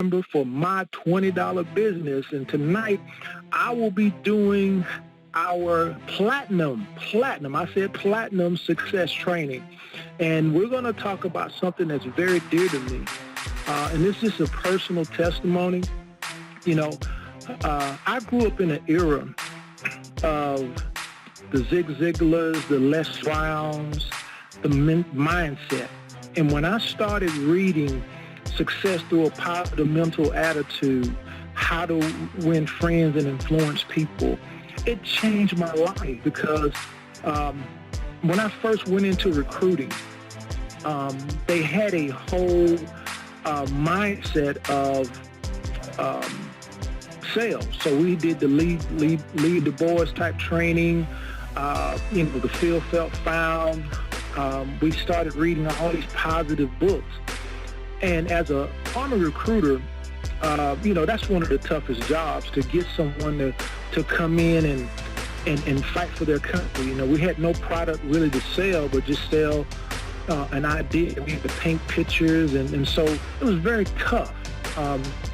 member for my $20 business. And tonight I will be doing our platinum, I said platinum success training. And we're going to talk about something that's very dear to me. And this is a personal testimony. You know, I grew up in an era of the Zig Ziglars, the Les Browns, the mindset. And when I started reading Success Through a Positive Mental Attitude, How to Win Friends and Influence People, it changed my life because when I first went into recruiting, they had a whole mindset of sales. So we did the lead the boys type training, the feel, felt, found. We started reading all these positive books. And as a Army recruiter, that's one of the toughest jobs, to get someone to come in and fight for their country. You know, we had no product really to sell, but just sell an idea. We had to paint pictures, and so it was very tough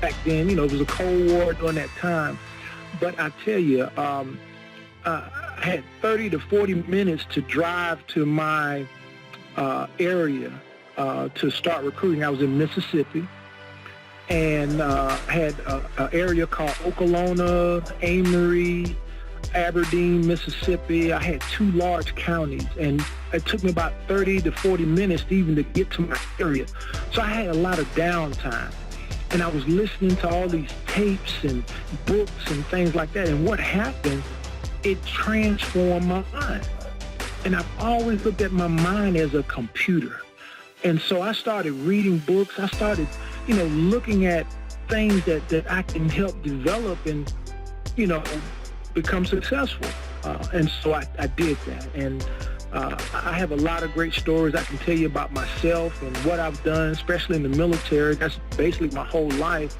back then. You know, it was a Cold War during that time. But I tell you, I had 30 to 40 minutes to drive to my area to start recruiting. I was in Mississippi, and had an area called Okolona, Amory, Aberdeen, Mississippi. I had 2 large counties, and it took me about 30 to 40 minutes to even to get to my area. So I had a lot of downtime, and I was listening to all these tapes and books and things like that. And what happened, it transformed my mind. And I've always looked at my mind as a computer. And so I started reading books. I started, looking at things that I can help develop and, become successful. And so I did that. And I have a lot of great stories I can tell you about myself and what I've done, especially in the military. That's basically my whole life.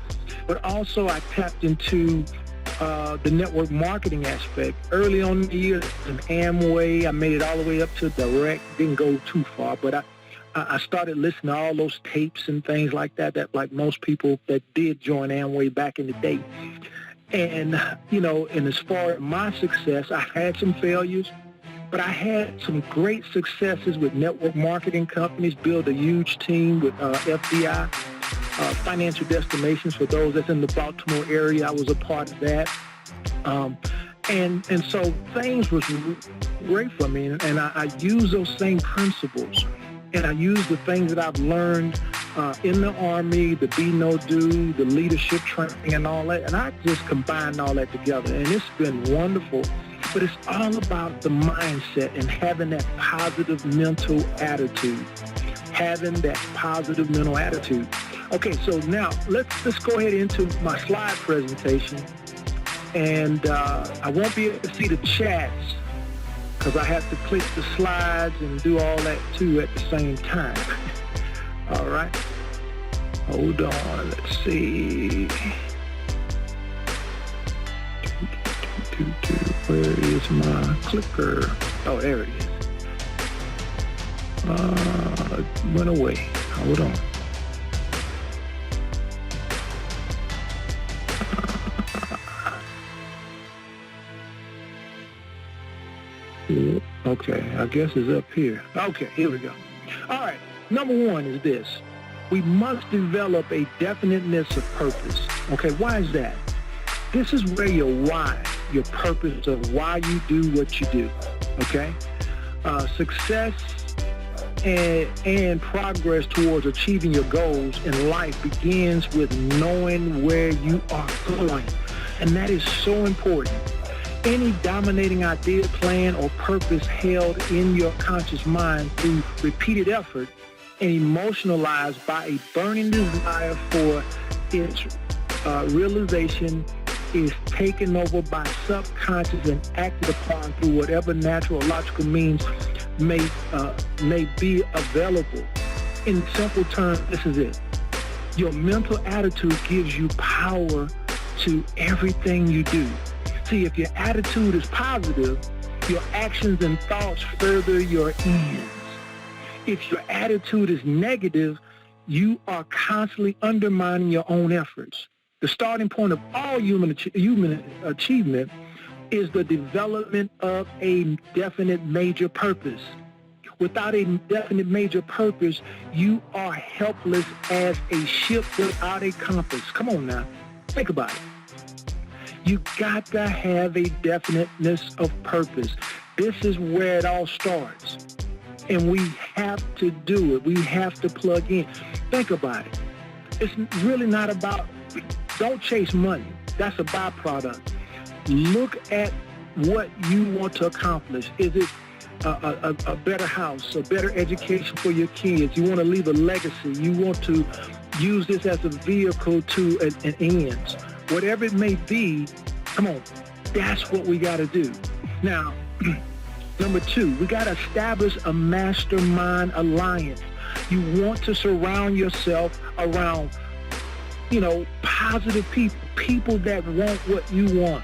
But also I tapped into the network marketing aspect. Early on in the year in Amway, I made it all the way up to direct, didn't go too far, but I started listening to all those tapes and things like that like most people that did join Amway back in the day. And, and as far as my success, I had some failures, but I had some great successes with network marketing companies, built a huge team with FDI, Financial Destinations. For those that's in the Baltimore area, I was a part of that. And so things was great for me, and I use those same principles. And I use the things that I've learned in the Army, the Be No Do, the leadership training and all that. And I just combined all that together. And it's been wonderful. But it's all about the mindset and having that positive mental attitude. Having that positive mental attitude. Okay, so now let's go ahead into my slide presentation. And I won't be able to see the chats, because I have to click the slides and do all that too at the same time. All right. Hold on. Let's see. Where is my clicker? Oh, there it is. It went away. Hold on. Okay, I guess it's up here. Okay, here we go. All right, number 1 is this. We must develop a definiteness of purpose. Okay, why is that? This is where your why, your purpose of why you do what you do. Okay? Success and progress towards achieving your goals in life begins with knowing where you are going. And that is so important. Any dominating idea, plan, or purpose held in your conscious mind through repeated effort and emotionalized by a burning desire for its realization is taken over by subconscious and acted upon through whatever natural or logical means may be available. In simple terms, this is it. Your mental attitude gives you power to everything you do. See, if your attitude is positive, your actions and thoughts further your ends. If your attitude is negative, you are constantly undermining your own efforts. The starting point of all human achievement is the development of a definite major purpose. Without a definite major purpose, you are helpless as a ship without a compass. Come on now, think about it. You got to have a definiteness of purpose. This is where it all starts. And we have to do it. We have to plug in. Think about it. It's really not about, don't chase money. That's a byproduct. Look at what you want to accomplish. Is it a better house, a better education for your kids? You want to leave a legacy. You want to use this as a vehicle to an end. Whatever it may be, come on, that's what we got to do. Now, number 2, we got to establish a mastermind alliance. You want to surround yourself around, positive people, people that want what you want,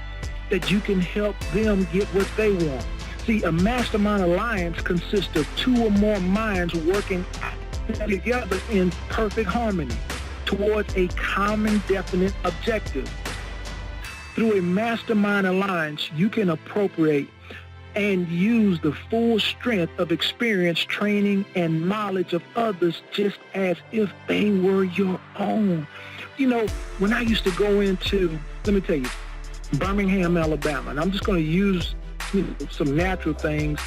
that you can help them get what they want. See, a mastermind alliance consists of 2 or more minds working together in perfect harmony towards a common definite objective. Through a mastermind alliance, you can appropriate and use the full strength of experience, training, and knowledge of others just as if they were your own. When I used to go into, let me tell you, Birmingham, Alabama, and I'm just going to use some natural things.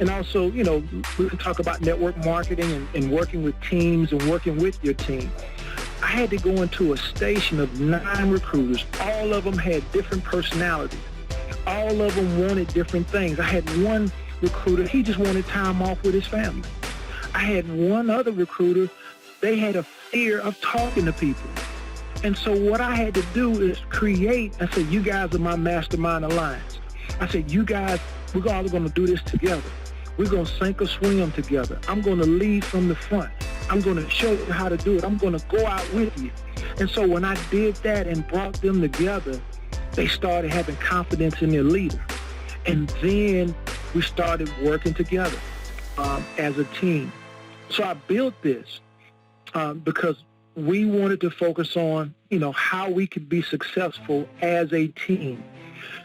And also, we can talk about network marketing and working with teams and working with your team. I had to go into a station of 9 recruiters. All of them had different personalities. All of them wanted different things. I had one recruiter, he just wanted time off with his family. I had one other recruiter, they had a fear of talking to people. And so what I had to do is I said, you guys are my mastermind alliance. I said, you guys, we're all going to do this together. We're going to sink or swim together. I'm going to lead from the front. I'm going to show you how to do it. I'm going to go out with you. And so when I did that and brought them together, they started having confidence in their leader. And then we started working together as a team. So I built this because we wanted to focus on, how we could be successful as a team.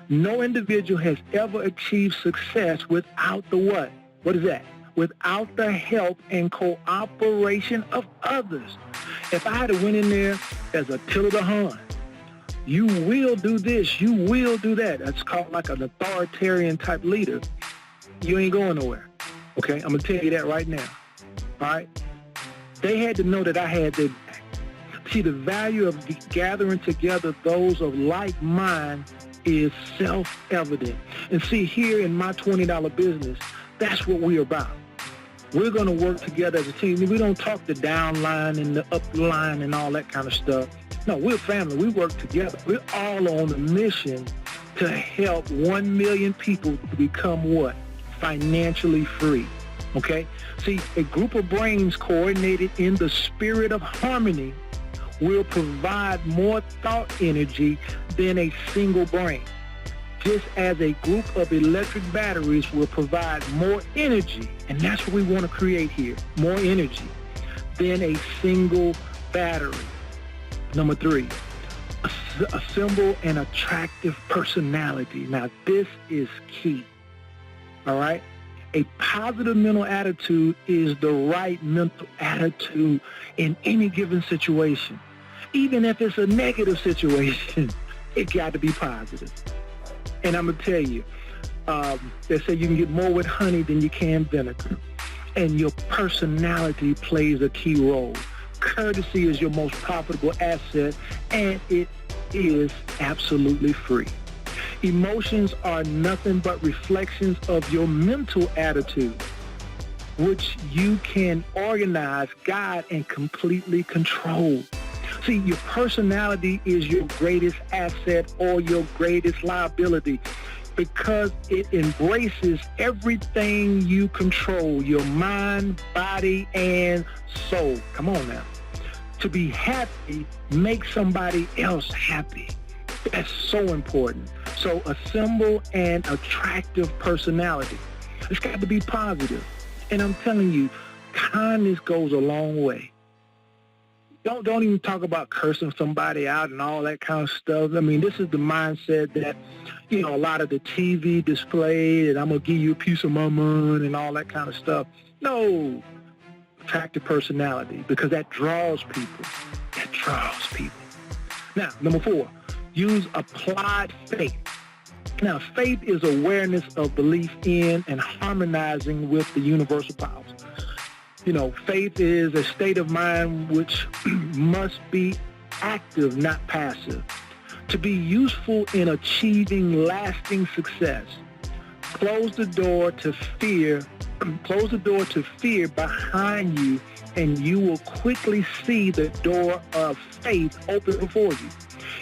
No individual has ever achieved success without the what? What is that? Without the help and cooperation of others. If I had to went in there as Attila the Hun, you will do this, you will do that. That's called like an authoritarian type leader. You ain't going nowhere. Okay, I'm going to tell you that right now. All right? They had to know that I had their back. See, the value of gathering together those of like mind is self-evident. And see, here in my $20 business, that's what we're about. We're going to work together as a team. We don't talk the down line and the up line and all that kind of stuff. No, we're family. We work together. We're all on a mission to help 1 million people to become what? Financially free. Okay? See, a group of brains coordinated in the spirit of harmony will provide more thought energy than a single brain. Just as a group of electric batteries will provide more energy, and that's what we want to create here, more energy, than a single battery. Number 3, assemble an attractive personality. Now, this is key, all right? A positive mental attitude is the right mental attitude in any given situation. Even if it's a negative situation, it got to be positive. And I'm going to tell you, they say you can get more with honey than you can vinegar. And your personality plays a key role. Courtesy is your most profitable asset, and it is absolutely free. Emotions are nothing but reflections of your mental attitude, which you can organize, guide, and completely control. See, your personality is your greatest asset or your greatest liability because it embraces everything you control, your mind, body, and soul. Come on now. To be happy, make somebody else happy. That's so important. So assemble an attractive personality. It's got to be positive. And I'm telling you, kindness goes a long way. Don't even talk about cursing somebody out and all that kind of stuff. I mean, this is the mindset that, a lot of the TV displayed, and I'm going to give you a piece of my mind and all that kind of stuff. No. Attractive personality, because that draws people. That draws people. Now, number 4, use applied faith. Now, faith is awareness of belief in and harmonizing with the universal powers. Faith is a state of mind which must be active, not passive. To be useful in achieving lasting success, close the door to fear behind you, and you will quickly see the door of faith open before you.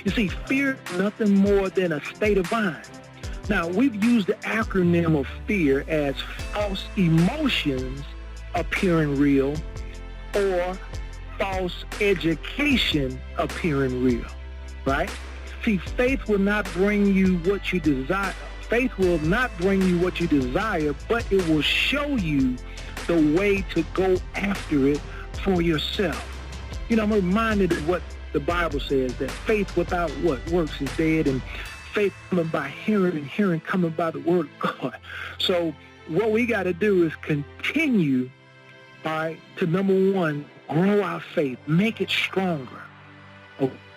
You see, fear is nothing more than a state of mind. Now, we've used the acronym of fear as false emotions appearing real, or false education appearing real, right? See, faith will not bring you what you desire. Faith will not bring you what you desire, but it will show you the way to go after it for yourself. I'm reminded of what the Bible says, that faith without what works is dead, and faith coming by hearing, and hearing coming by the word of God. So what we got to do is continue, all right, to number 1, grow our faith, make it stronger.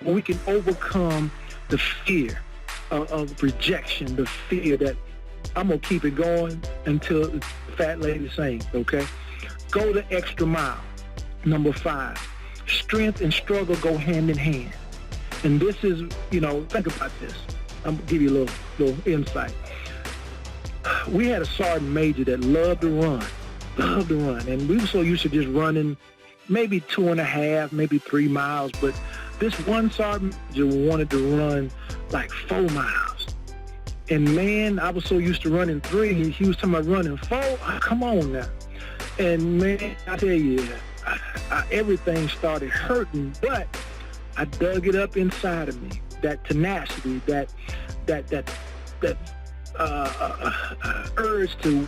We can overcome the fear of rejection, the fear that I'm going to keep it going until the fat lady sings, okay? Go the extra mile. Number 5, strength and struggle go hand in hand. And this is, think about this. I'm going to give you a little insight. We had a sergeant major that loved to run. And we were so used to just running maybe 2.5, maybe 3 miles. But this one sergeant major wanted to run like 4 miles. And man, I was so used to running 3. He was talking about running 4. Come on now. And man, I tell you, everything started hurting, but I dug it up inside of me. That tenacity, that urge to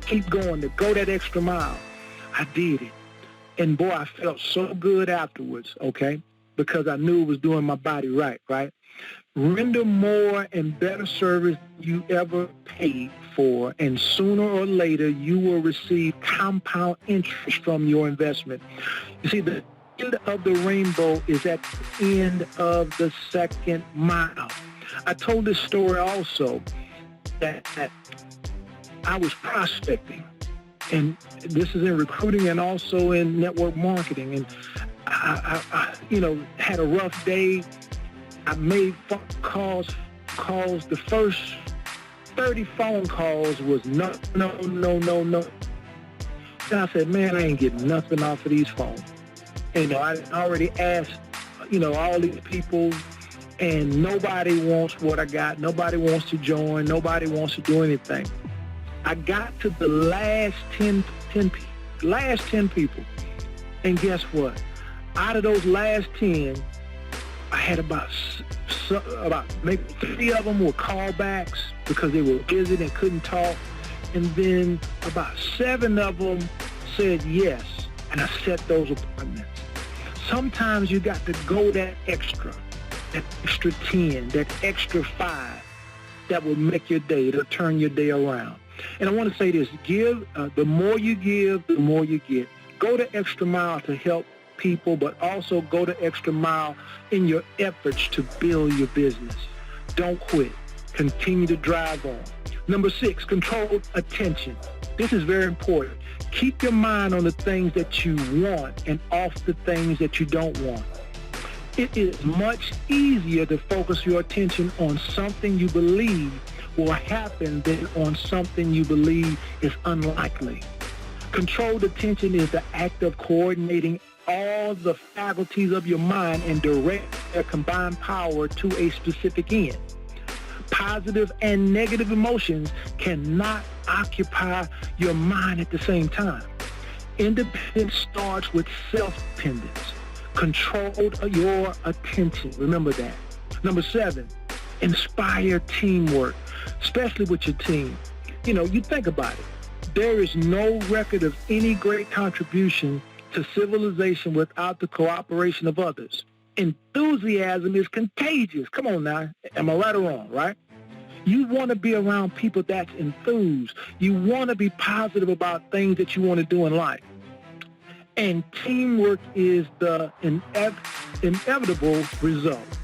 keep going, to go that extra mile. I did it. And boy, I felt so good afterwards, okay? Because I knew it was doing my body right? Render more and better service you ever paid for, and sooner or later you will receive compound interest from your investment. You see, the end of the rainbow is at the end of the second mile. I told this story also that I was prospecting, and this is in recruiting and also in network marketing, and I had a rough day. I made phone calls. The first 30 phone calls was no. Then I said, man, I ain't getting nothing off of these phones. And I already asked, all these people, and nobody wants what I got. Nobody wants to join. Nobody wants to do anything. I got to the last 10 people. And guess what? Out of those last 10, I had about maybe 3 of them were callbacks because they were busy and couldn't talk. And then about 7 of them said yes, and I set those appointments. Sometimes you got to go that extra 10, that extra 5 that will make your day, to turn your day around. And I want to say this, the more you give, the more you get. Go the extra mile to help people, but also go the extra mile in your efforts to build your business. Don't quit. Continue to drive on. Number 6, control attention. This is very important. Keep your mind on the things that you want and off the things that you don't want. It is much easier to focus your attention on something you believe will happen than on something you believe is unlikely. Controlled attention is the act of coordinating all the faculties of your mind and direct their combined power to a specific end. Positive and negative emotions cannot occupy your mind at the same time. Independence starts with self-dependence. Control your attention. Remember that. Number 7, inspire teamwork, especially with your team. You think about it. There is no record of any great contribution to civilization without the cooperation of others. Enthusiasm is contagious. Come on now. Am I right or wrong, right? You want to be around people that's enthused. You want to be positive about things that you want to do in life. And teamwork is the inevitable result.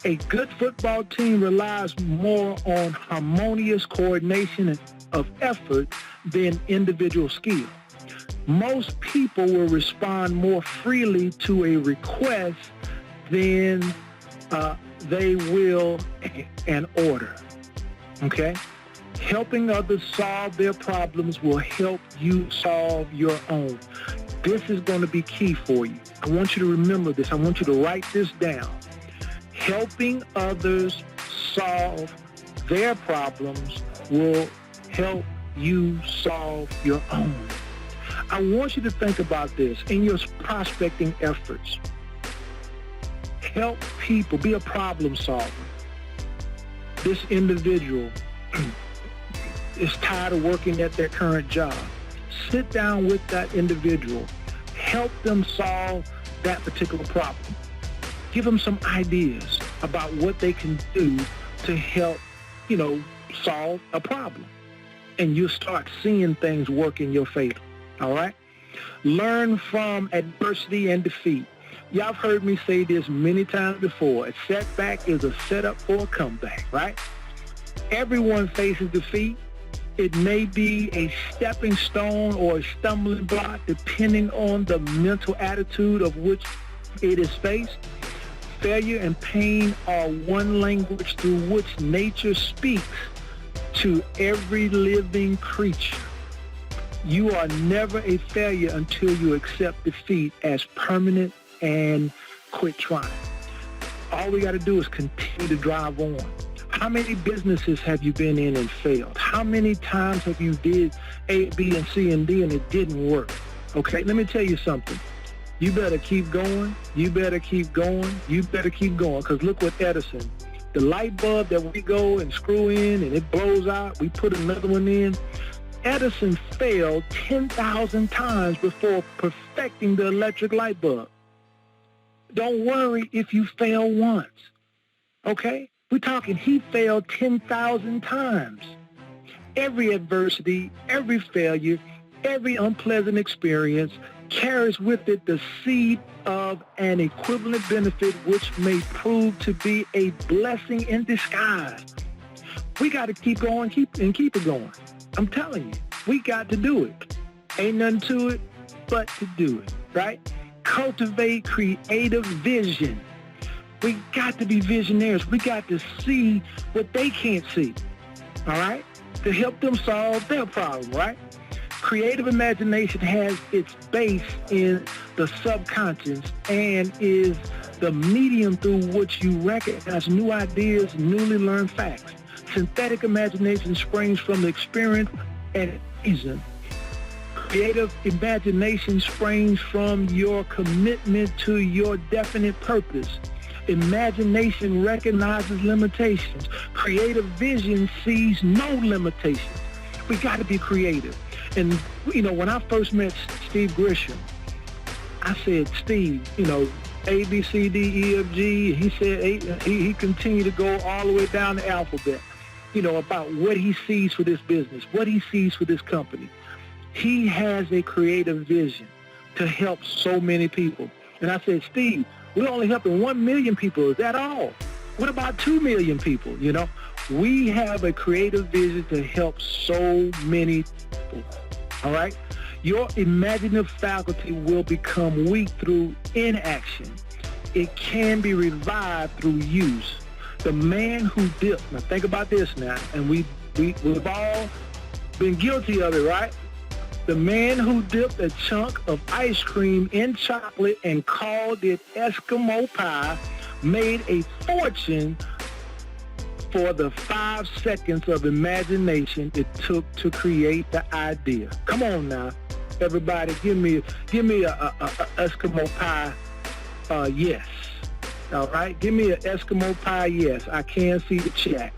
A good football team relies more on harmonious coordination of effort than individual skill. Most people will respond more freely to a request than they will an order. Okay? Helping others solve their problems will help you solve your own. This is going to be key for you. I want you to remember this. I want you to write this down. Helping others solve their problems will help you solve your own. I want you to think about this in your prospecting efforts. Help people. Be a problem solver. This individual is tired of working at their current job. Sit down with that individual. Help them solve that particular problem. Give them some ideas about what they can do to help, solve a problem. And you'll start seeing things work in your favor. All right? Learn from adversity and defeat. Y'all have heard me say this many times before. A setback is a setup for a comeback, right? Everyone faces defeat. It may be a stepping stone or a stumbling block, depending on the mental attitude of which it is faced. Failure and pain are one language through which nature speaks to every living creature. You are never a failure until you accept defeat as permanent and quit trying. All we got to do is continue to drive on. How many businesses have you been in and failed? How many times have you did A, B, and C, and D, and it didn't work? Okay, let me tell you something. You better keep going. You better keep going. You better keep going. Because look what Edison, the light bulb that we go and screw in and it blows out, we put another one in. Edison failed 10,000 times before perfecting the electric light bulb. Don't worry if you fail once. Okay? We're talking he failed 10,000 times. Every adversity, every failure, every unpleasant experience carries with it the seed of an equivalent benefit which may prove to be a blessing in disguise. We got to keep going, keep it going. I'm telling you, we got to do it. Ain't nothing to it but to do it, right? Cultivate creative vision. We got to be visionaries. We got to see what they can't see, all right? To help them solve their problem, right? Creative imagination has its base in the subconscious and is the medium through which you recognize new ideas, newly learned facts. Synthetic imagination springs from the experience and reason. Creative imagination springs from your commitment to your definite purpose. Imagination recognizes limitations. Creative vision sees no limitations. We got to be creative. And, when I first met Steve Grisham, I said, Steve, A, B, C, D, E, F, G. He said he continued to go all the way down the alphabet, about what he sees for this business, what he sees for this company. He has a creative vision to help so many people. And I said, Steve, we're only helping 1 million people. Is that all? What about 2 million people? We have a creative vision to help so many people. All right? Your imaginative faculty will become weak through inaction. It can be revived through use. The man who dipped, now think about this now, and we've all been guilty of it, right? The man who dipped a chunk of ice cream in chocolate and called it Eskimo pie made a fortune for the 5 seconds of imagination it took to create the idea. Come on now, everybody, give me a Eskimo pie, yes. All right, give me an Eskimo pie, yes. I can see the chat.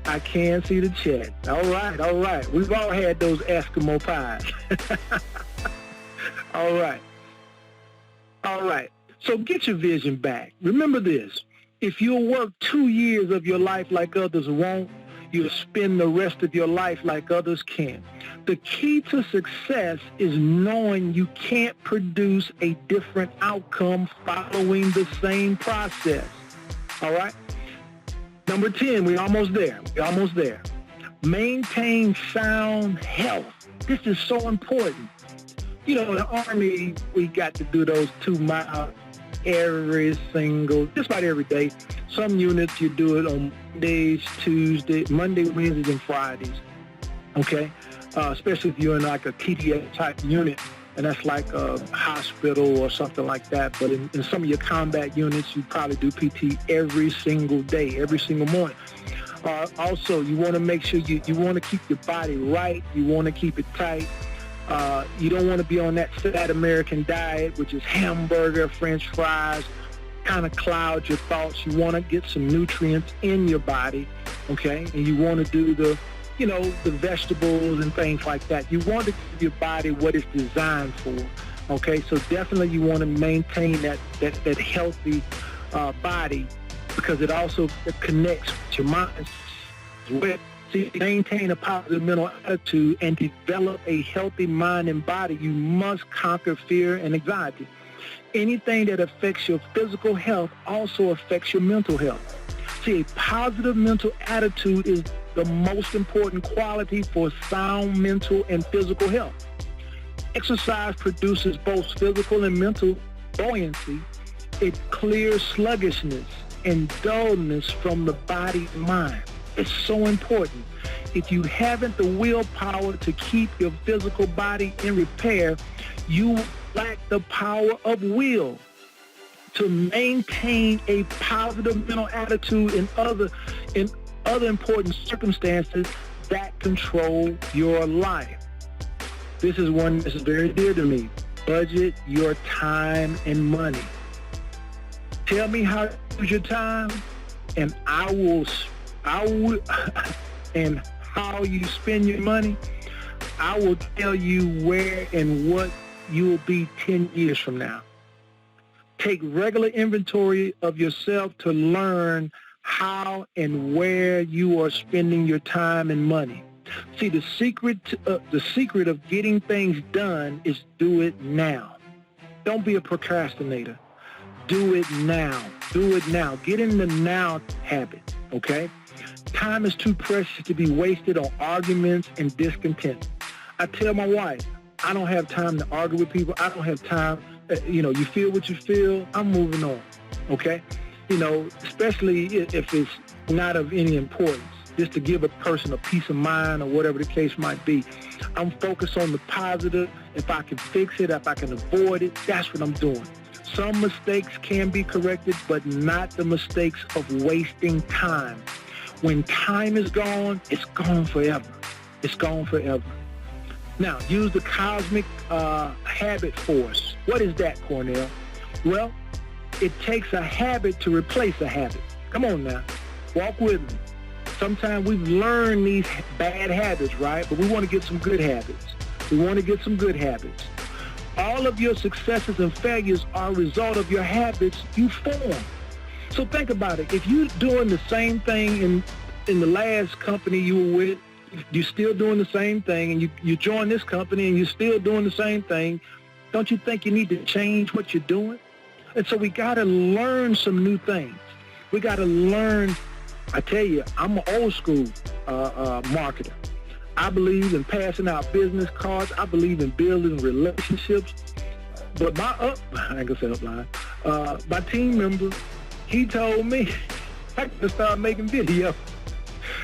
I can see the chat. All right. We've all had those Eskimo pies. All right. All right. So get your vision back. Remember this. If you'll work 2 years of your life like others won't, you'll spend the rest of your life like others can. The key to success is knowing you can't produce a different outcome following the same process. All right? Number 10, we're almost there. Maintain sound health. This is so important. You know, in the Army, we got to do those 2 miles just about every day. Some units, you do it on Monday, Wednesdays, and Fridays, okay? Especially if you're in like a TDA type unit, and that's like a hospital or something like that. But in some of your combat units, you probably do PT every single day, every single morning. Also, you want to make sure you want to keep your body right. You want to keep it tight. You don't want to be on that fat American diet, which is hamburger, French fries, kind of clouds your thoughts. You want to get some nutrients in your body, okay? And you want to do the vegetables and things like that. You want to give your body what it's designed for, okay? So definitely you want to maintain that healthy body, because it also connects with your mind as well. To maintain a positive mental attitude and develop a healthy mind and body, you must conquer fear and anxiety. Anything that affects your physical health also affects your mental health. See, a positive mental attitude is the most important quality for sound mental and physical health. Exercise produces both physical and mental buoyancy. It clears sluggishness and dullness from the body and mind. It's so important. If you haven't the willpower to keep your physical body in repair, you lack the power of will to maintain a positive mental attitude in other important circumstances that control your life. This is one that is very dear to me. Budget your time and money. Tell me how to use your time, and I will and how you spend your money, I will tell you where and what you will be 10 years from now. Take regular inventory of yourself to learn how and where you are spending your time and money. See, the secret of getting things done is do it now. Don't be a procrastinator. Do it now. Do it now. Get in the now habit, okay? Time is too precious to be wasted on arguments and discontent. I tell my wife, I don't have time to argue with people. I don't have time. You feel what you feel. I'm moving on, okay? Especially if it's not of any importance, just to give a person a peace of mind or whatever the case might be. I'm focused on the positive. If I can fix it, if I can avoid it, that's what I'm doing. Some mistakes can be corrected, but not the mistakes of wasting time. When time is gone, it's gone forever. It's gone forever. Now, use the cosmic habit force. What is that, Cornell? Well, it takes a habit to replace a habit. Come on now. Walk with me. Sometimes we've learned these bad habits, right? But we want to get some good habits. All of your successes and failures are a result of your habits you form. So think about it. If you're doing the same thing in the last company you were with, you're still doing the same thing, and you join this company and you're still doing the same thing, don't you think you need to change what you're doing? And so we got to learn some new things. We got to learn. I tell you, I'm an old school marketer. I believe in passing out business cards. I believe in building relationships. But I ain't gonna say upline. My team member, he told me I got to start making videos.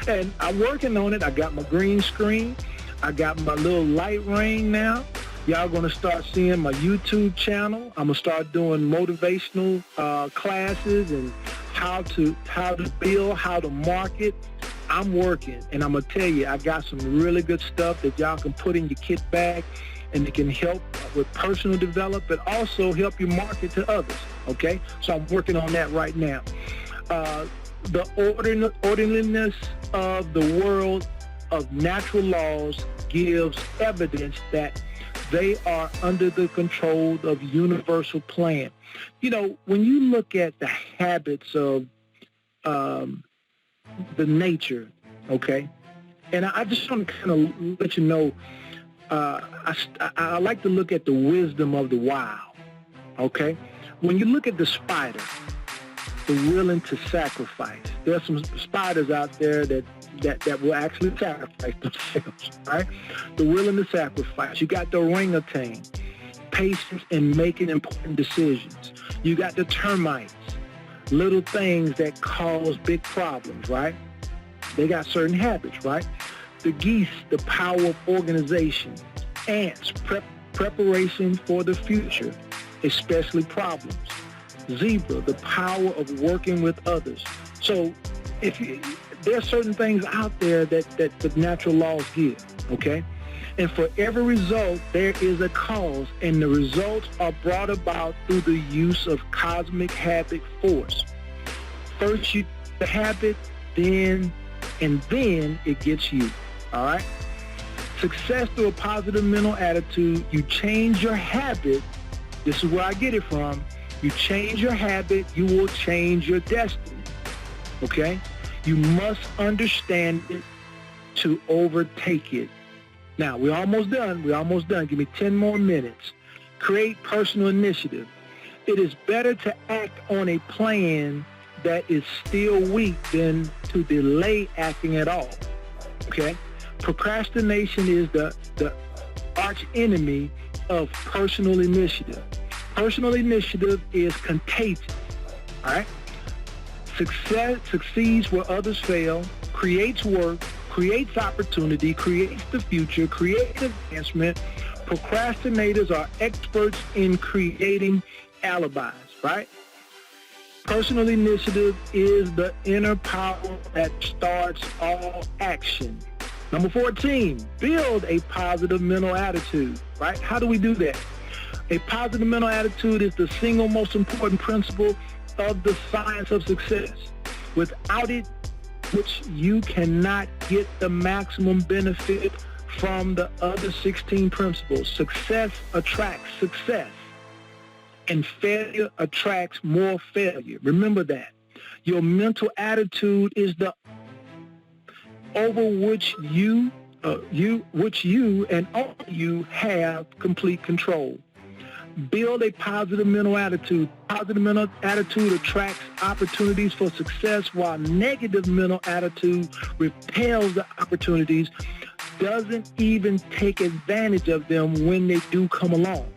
And I'm working on it. I got my green screen. I got my little light ring now. Y'all going to start seeing my YouTube channel. I'm going to start doing motivational classes and how to build, how to market. I'm working, and I'm going to tell you, I got some really good stuff that y'all can put in your kit bag, and it can help with personal development, but also help you market to others, okay? So I'm working on that right now. The orderliness of the world of natural laws gives evidence that They are under the control of universal plan. You know, when you look at the habits of the nature, okay, and I just want to kind of let you know, I like to look at the wisdom of the wild, okay? When you look at the spider, the willing to sacrifice, there are some spiders out there that will actually sacrifice themselves, right? The willing to sacrifice. You got the orangutan, patience in making important decisions. You got the termites, little things that cause big problems, right? They got certain habits, right? The geese, the power of organization. Ants, preparation for the future, especially problems. Zebra, the power of working with others. So there are certain things out there that the natural laws give, okay? And for every result, there is a cause, and the results are brought about through the use of cosmic habit force. First you the habit, then it gets you, all right? Success through a positive mental attitude. You change your habit. This is where I get it from. You change your habit, you will change your destiny, okay? You must understand it to overtake it. Now, we're almost done. Give me 10 more minutes. Create personal initiative. It is better to act on a plan that is still weak than to delay acting at all, okay? Procrastination is the arch enemy of personal initiative. Personal initiative is contagious, all right? Success succeeds where others fail, creates work, creates opportunity, creates the future, creates advancement. Procrastinators are experts in creating alibis, right? Personal initiative is the inner power that starts all action. Number 14, build a positive mental attitude, right? How do we do that? A positive mental attitude is the single most important principle of the science of success. Without it, which you cannot get the maximum benefit from the other 16 principles. Success attracts success, and failure attracts more failure. Remember that. Your mental attitude is the over which you and only you have complete control. Build a positive mental attitude. Positive mental attitude attracts opportunities for success, while negative mental attitude repels the opportunities, doesn't even take advantage of them when they do come along.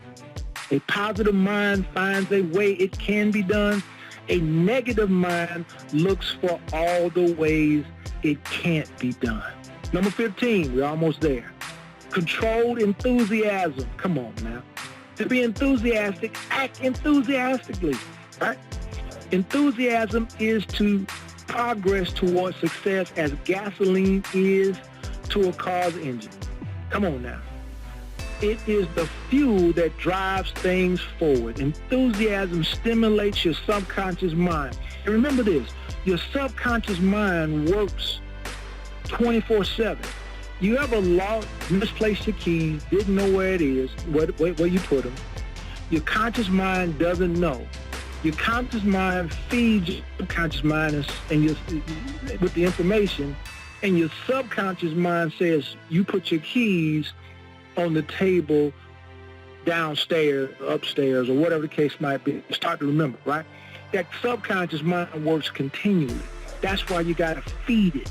A positive mind finds a way it can be done. A negative mind looks for all the ways it can't be done. Number 15, we're almost there. Controlled enthusiasm. Come on now. To be enthusiastic, act enthusiastically, right? Enthusiasm is to progress towards success as gasoline is to a car's engine. Come on now. It is the fuel that drives things forward. Enthusiasm stimulates your subconscious mind. And remember this, your subconscious mind works 24/7. You ever misplaced your keys, didn't know where it is, where you put them? Your conscious mind doesn't know. Your conscious mind feeds your subconscious mind with the information, and your subconscious mind says you put your keys on the table downstairs, upstairs, or whatever the case might be. Start to remember, right? That subconscious mind works continually. That's why you got to feed it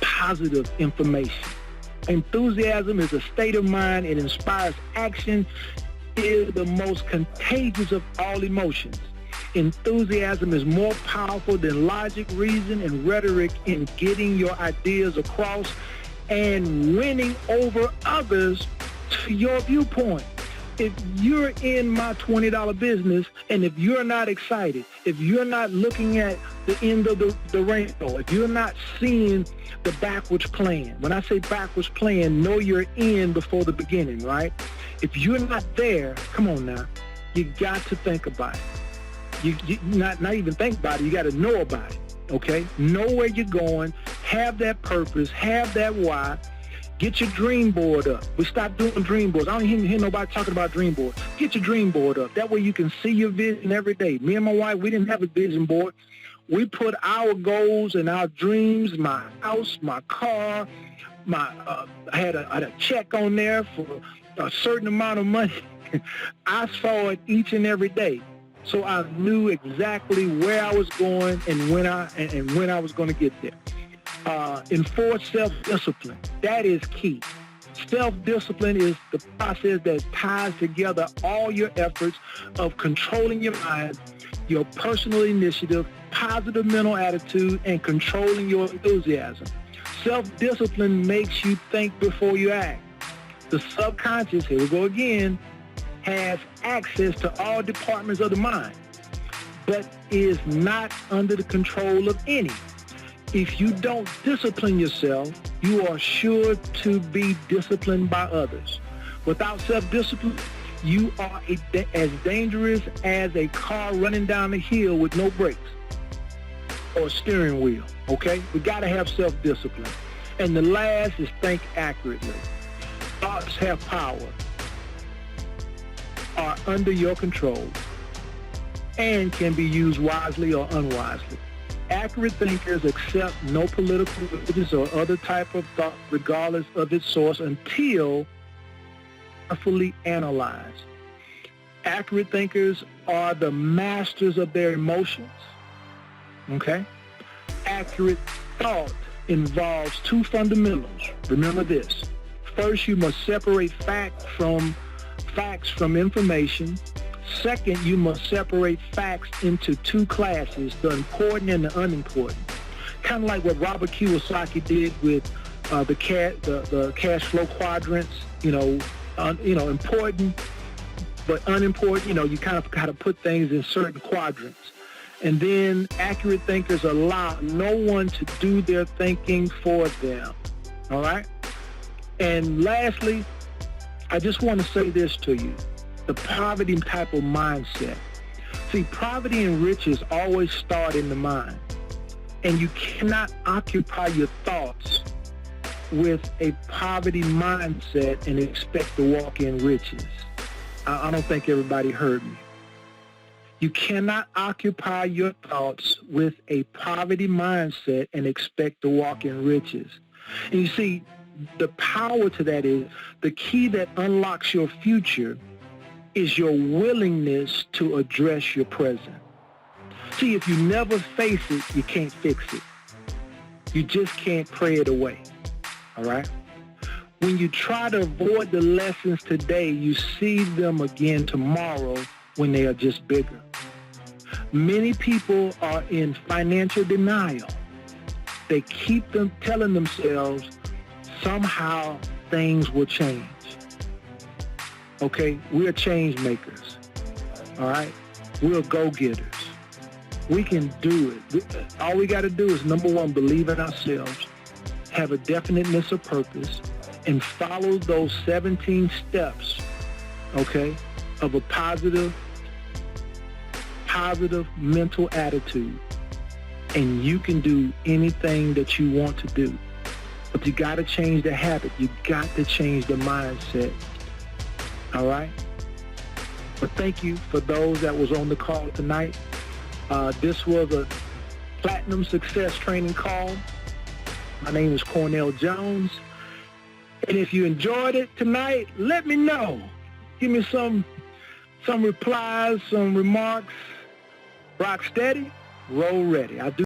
positive information. Enthusiasm is a state of mind. It inspires action. It is the most contagious of all emotions. Enthusiasm is more powerful than logic, reason, and rhetoric in getting your ideas across and winning over others to your viewpoint. If you're in my $20 business, and if you're not excited, if you're not looking at the end of the rainbow, if you're not seeing the backwards plan, when I say backwards plan, know your end before the beginning, right? If you're not there, come on now, you got to think about it. You not even think about it, you got to know about it, okay? Know where you're going, have that purpose, have that why. Get your dream board up. We stopped doing dream boards. I don't hear nobody talking about dream boards. Get your dream board up. That way you can see your vision every day. Me and my wife, we didn't have a vision board. We put our goals and our dreams, my house, my car, I had a check on there for a certain amount of money. I saw it each and every day. So I knew exactly where I was going and when I was going to get there. Enforce self-discipline. That is key. Self-discipline is the process that ties together all your efforts of controlling your mind, your personal initiative, positive mental attitude, and controlling your enthusiasm. Self-discipline makes you think before you act. The subconscious, here we go again, has access to all departments of the mind, but is not under the control of any. If you don't discipline yourself, you are sure to be disciplined by others. Without self-discipline, you are as dangerous as a car running down the hill with no brakes or steering wheel, okay? We gotta have self-discipline. And the last is think accurately. Thoughts have power, are under your control, and can be used wisely or unwisely. Accurate thinkers accept no political, religious, or other type of thought, regardless of its source, until carefully analyzed. Accurate thinkers are the masters of their emotions. Okay? Accurate thought involves two fundamentals. Remember this. First, you must separate facts from information. Second, you must separate facts into two classes, the important and the unimportant. Kind of like what Robert Kiyosaki did with the cash flow quadrants. Important but unimportant. You kind of got to put things in certain quadrants. And then accurate thinkers allow no one to do their thinking for them. All right? And lastly, I just want to say this to you. The poverty type of mindset. See, poverty and riches always start in the mind. And you cannot occupy your thoughts with a poverty mindset and expect to walk in riches. I don't think everybody heard me. You cannot occupy your thoughts with a poverty mindset and expect to walk in riches. And you see, the power to that is the key that unlocks your future is your willingness to address your present. See, if you never face it, you can't fix it. You just can't pray it away. All right? When you try to avoid the lessons today, you see them again tomorrow when they are just bigger. Many people are in financial denial. They keep them telling themselves somehow things will change. Okay, we're change makers, all right? We're go-getters. We can do it. All we got to do is, number one, believe in ourselves, have a definiteness of purpose, and follow those 17 steps, okay, of a positive mental attitude. And you can do anything that you want to do. But you got to change the habit. You got to change the mindset. All right? But thank you for those that was on the call tonight. This was a Platinum Success Training call. My name is Cornell Jones. And if you enjoyed it tonight, let me know. Give me some replies, some remarks. Rock steady, roll ready. I do